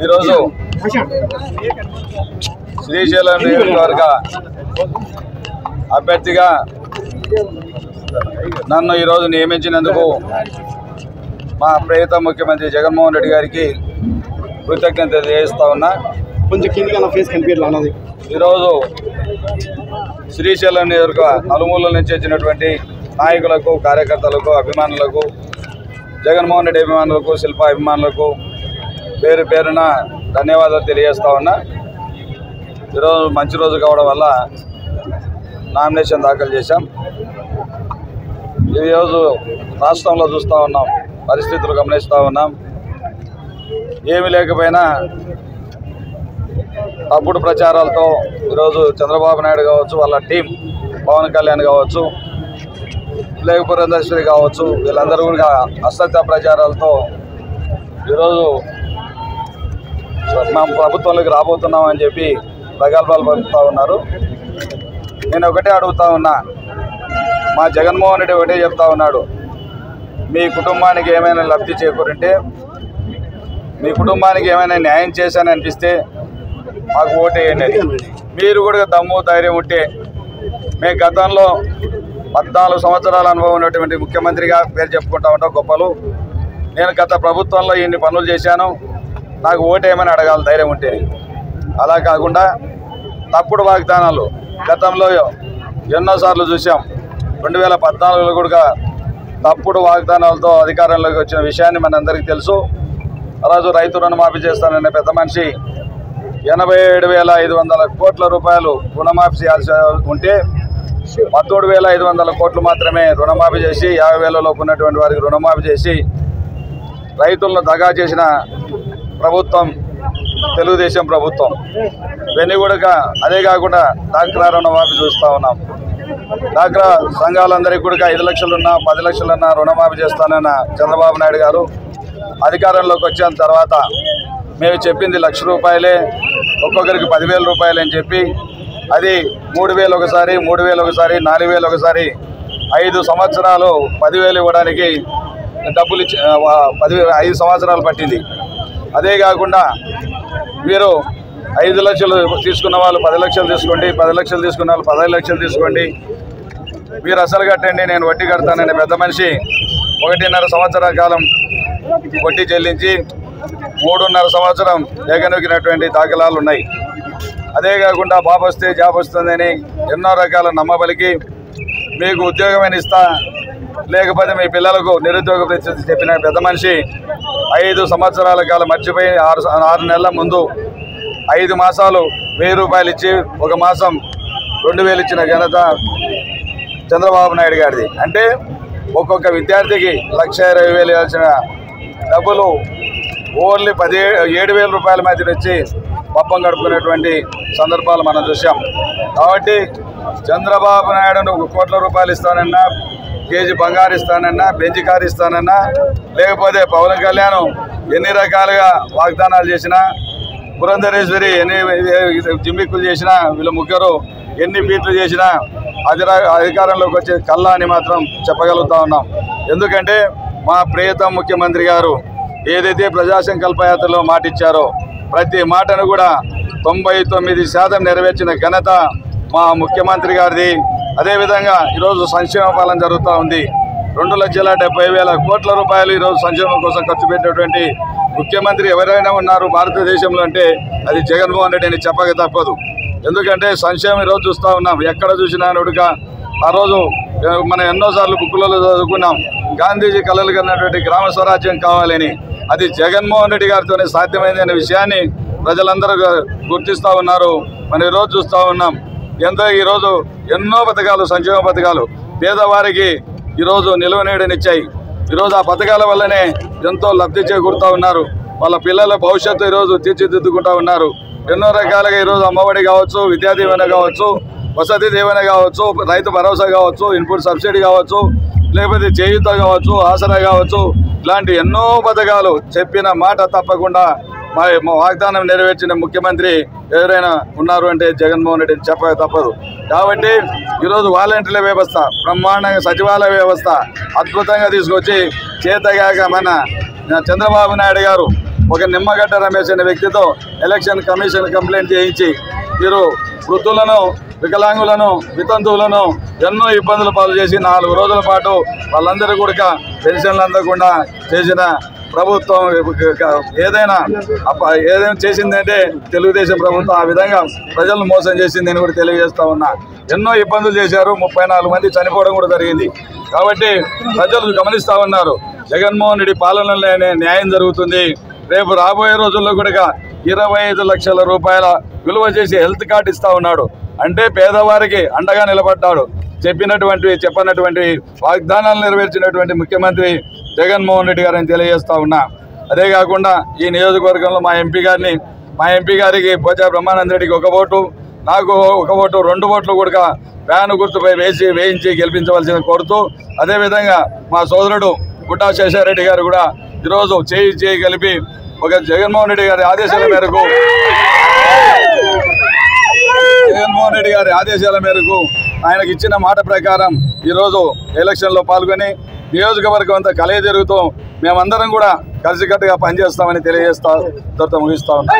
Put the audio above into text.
ఈరోజు శ్రీశైలం నియోజకవర్గ అభ్యర్థిగా నన్ను ఈరోజు నియమించినందుకు మా ప్రియతమ ముఖ్యమంత్రి జగన్మోహన్ రెడ్డి గారికి కృతజ్ఞత తెలియజేస్తా ఉన్నా. ఈరోజు శ్రీశైలం నియోజకవర్గ నలుమూలల నుంచి వచ్చినటువంటి నాయకులకు, కార్యకర్తలకు, అభిమానులకు, జగన్మోహన్ రెడ్డి అభిమానులకు, శిల్ప అభిమానులకు పేరు పేరున ధన్యవాదాలు తెలియజేస్తా ఉన్నా. ఈరోజు మంచి రోజు కావడం వల్ల నామినేషన్ దాఖలు చేశాం. ఈరోజు రాష్ట్రంలో చూస్తూ ఉన్నాం, పరిస్థితులు గమనిస్తూ ఉన్నాం. ఏమీ లేకపోయినా తప్పుడు ప్రచారాలతో ఈరోజు చంద్రబాబు నాయుడు కావచ్చు, వాళ్ళ టీం పవన్ కళ్యాణ్ కావచ్చు, లేక పురంధేశ్వరి కావచ్చు, వీళ్ళందరూ కూడా అసత్య ప్రచారాలతో ఈరోజు మా ప్రభుత్వంలోకి రాబోతున్నామని చెప్పి ప్రగల్భాలు పలుకుతూ ఉన్నారు. నేను ఒకటే అడుగుతా ఉన్నా, మా జగన్మోహన్ రెడ్డి ఒకటే చెప్తా ఉన్నాడు, మీ కుటుంబానికి ఏమైనా లబ్ధి చేకూరింటే, మీ కుటుంబానికి ఏమైనా న్యాయం చేశానని అనిపిస్తే మాకు ఓటేయండి. మీరు కూడా దమ్ము ధైర్యం ఉంటే, మేము గతంలో 14 సంవత్సరాల అనుభవం ఉన్నటువంటి ముఖ్యమంత్రిగా పేరు చెప్పుకుంటా ఉంటాం గొప్పలు. నేను గత ప్రభుత్వంలో ఇన్ని పనులు చేశాను, నాకు ఓటేయమని అడగాలి ధైర్యం ఉంటే. అలా కాకుండా తప్పుడు వాగ్దానాలు గతంలో ఎన్నోసార్లు చూసాం. 2014లో కూడా తప్పుడు వాగ్దానాలతో అధికారంలోకి వచ్చిన విషయాన్ని మనందరికీ తెలుసు. అలాగే రైతు రుణమాఫీ చేస్తానన్న పెద్ద మనిషి 87,500 కోట్ల రూపాయలు రుణమాఫీ చేయాల్సి ఉంటే 13,500 కోట్లు మాత్రమే రుణమాఫీ చేసి 50,000 లోపు ఉన్నటువంటి వారికి రుణమాఫీ చేసి రైతులను దగా చేసిన ప్రభుత్వం తెలుగుదేశం ప్రభుత్వం. ఇవన్నీ కూడా అదే కాకుండా డాక్రా రుణమాఫీ చూస్తూ ఉన్నాం. డాక్రా సంఘాలందరికీ కూడా 5 లక్షలున్నా 10 లక్షలున్నా రుణమాఫీ చేస్తానన్న చంద్రబాబు నాయుడు గారు అధికారంలోకి వచ్చిన తర్వాత మేము చెప్పింది ₹1,00,000, ఒక్కొక్కరికి 10,000 రూపాయలు అని చెప్పి అది 3,000 ఒకసారి, 3,000 ఒకసారి, 4,000 ఒకసారి 5 సంవత్సరాలు 10,000 ఇవ్వడానికి డబ్బులు 5 సంవత్సరాలు పట్టింది. అదే కాకుండా మీరు 5 లక్షలు తీసుకున్న వాళ్ళు 10 లక్షలు తీసుకోండి, 10 లక్షలు తీసుకున్న వాళ్ళు 15 లక్షలు తీసుకోండి, మీరు అసలు కట్టండి, నేను వడ్డీ కడతానని పెద్ద మనిషి 1.5 సంవత్సరాల కాలం వడ్డీ చెల్లించి 3.5 సంవత్సరం ఎగనొక్కినటువంటి దాఖలాలు ఉన్నాయి. అదే కాకుండా బాబు వస్తే జాబ్ వస్తుందని ఎన్నో రకాల నమ్మబలికి మీకు ఉద్యోగమైన ఇస్తా, లేకపోతే మీ పిల్లలకు నిరుద్యోగ పరిస్థితి చెప్పిన పెద్ద మనిషి 5 సంవత్సరాల కాలం మర్చిపోయి 6 నెలల ముందు 5 మాసాలు 1000 రూపాయలు ఇచ్చి 1 మాసం 2,000 ఇచ్చిన ఘనత చంద్రబాబు నాయుడు గారిది. అంటే ఒక్కొక్క విద్యార్థికి 1,20,000 ఇవ్వాల్సిన డబ్బులు ఓన్లీ 7,000 రూపాయల మధ్య వచ్చి పప్పం గడుపుకునేటువంటి సందర్భాలు మనం చూసాం. కాబట్టి చంద్రబాబు నాయుడు 1 కోట్ల రూపాయలు ఇస్తానన్నా, కేజీ బంగారు ఇస్తానన్నా, బెంచి కారు ఇస్తానన్నా, లేకపోతే పవన్ కళ్యాణ్ ఎన్ని రకాలుగా వాగ్దానాలు చేసినా, పురంధరేశ్వరి ఎన్ని జిమ్మిక్కులు చేసినా, వీళ్ళ ముగ్గురు ఎన్ని ఫీట్లు చేసినా అధికారంలోకి వచ్చే కల్లా అని మాత్రం చెప్పగలుగుతా ఉన్నాం. ఎందుకంటే మా ప్రియతమ ముఖ్యమంత్రి గారు ఏదైతే ప్రజా సంకల్ప యాత్రలో మాట ఇచ్చారో ప్రతి మాటను కూడా 99% నెరవేర్చిన ఘనత మా ముఖ్యమంత్రి గారిది. అదేవిధంగా ఈరోజు సంక్షేమ పాలన జరుగుతూ ఉంది. 2,70,000 కోట్ల రూపాయలు ఈరోజు సంక్షేమం కోసం ఖర్చు పెట్టేటువంటి ముఖ్యమంత్రి ఎవరైనా ఉన్నారు భారతదేశంలో అంటే అది జగన్మోహన్ రెడ్డి అని చెప్పక తప్పదు. ఎందుకంటే సంక్షేమం ఈరోజు చూస్తూ ఉన్నాం, ఎక్కడ చూసినా నుడుగా. ఆ రోజు మనం ఎన్నోసార్లు బుక్కులలో చదువుకున్నాం, గాంధీజీ కలలు కన్నటువంటి గ్రామ స్వరాజ్యం కావాలని. అది జగన్మోహన్ రెడ్డి గారితోనే సాధ్యమైంది అనే విషయాన్ని ప్రజలందరూ గుర్తిస్తూ ఉన్నారు. మనం ఈరోజు చూస్తూ ఉన్నాం, ఈరోజు ఎన్నో పథకాలు, సంక్షేమ పథకాలు పేదవారికి ఈరోజు నిలువనీడనిచ్చాయి. ఈరోజు ఆ పథకాల వల్లనే ఎంతో లబ్ధి చేకూరుతూ ఉన్నారు. వాళ్ళ పిల్లల భవిష్యత్తు ఈరోజు తీర్చిదిద్దుకుంటూ ఉన్నారు. ఎన్నో రకాలుగా ఈరోజు అమ్మఒడి కావచ్చు, విద్యా దీవెన కావచ్చు, వసతి దీవెన కావచ్చు, రైతు భరోసా కావచ్చు, ఇన్పుట్ సబ్సిడీ కావచ్చు, లేకపోతే చేయూత కావచ్చు, ఆసరా కావచ్చు, ఇలాంటి ఎన్నో పథకాలు చెప్పిన మాట తప్పకుండా మా వాగ్దానం నెరవేర్చిన ముఖ్యమంత్రి ఎవరైనా ఉన్నారు అంటే జగన్మోహన్ రెడ్డి చెప్పక తప్పదు. కాబట్టి ఈరోజు వాలంటీర్ల వ్యవస్థ, బ్రహ్మాండంగా సచివాలయ వ్యవస్థ అద్భుతంగా తీసుకొచ్చి చేతగాక మన చంద్రబాబు నాయుడు గారు ఒక నిమ్మగడ్డ రమేష్ అనే వ్యక్తితో ఎలక్షన్ కమిషన్ కంప్లైంట్ చేయించి మీరు వృద్ధులను, వికలాంగులను, వితంతువులను ఎన్నో ఇబ్బందుల పాలు చేసి 4 రోజుల పాటు వాళ్ళందరూ కూడా పెన్షన్లు అందకుండా చేసిన ప్రభుత్వం ఏదైనా చేసిందంటే తెలుగుదేశం ప్రభుత్వం ఆ విధంగా ప్రజలను మోసం చేసిందని కూడా తెలియజేస్తా ఉన్నా. ఎన్నో ఇబ్బందులు చేశారు, 34 మంది చనిపోవడం కూడా జరిగింది. కాబట్టి ప్రజలు గమనిస్తూ ఉన్నారు, జగన్మోహన్ రెడ్డి పాలనలోనే న్యాయం జరుగుతుంది. రేపు రాబోయే రోజుల్లో కూడా 25 లక్షల రూపాయల విలువ చేసి హెల్త్ కార్డు ఇస్తా ఉన్నాడు. అంటే పేదవారికి అండగా నిలబడ్డాడు. చెప్పనటువంటి వాగ్దానాలు నెరవేర్చినటువంటి ముఖ్యమంత్రి జగన్మోహన్ రెడ్డి గారిని తెలియజేస్తా ఉన్నా. అదే కాకుండా ఈ నియోజకవర్గంలో మా ఎంపీ గారికి బొజ్జా బ్రహ్మానంద రెడ్డికి 1 ఓటు, నాకు 1 ఓటు, 2 ఓట్లు కూడా ఫ్యాన్ గుర్తుపై వేయించి గెలిపించవలసిన కోరుతూ, అదేవిధంగా మా సోదరుడు గుట్టా శేషారెడ్డి గారు కూడా ఈరోజు చేయి కలిపి ఒక జగన్మోహన్ రెడ్డి గారి ఆదేశాల మేరకు ఆయనకు ఇచ్చిన మాట ప్రకారం ఈరోజు ఎలక్షన్లో పాల్గొని నియోజకవర్గం అంతా కలయి జరుగుతూ మేమందరం కూడా కలిసికట్టుగా పనిచేస్తామని తెలియజేస్తా ముగిస్తా ఉన్నాం.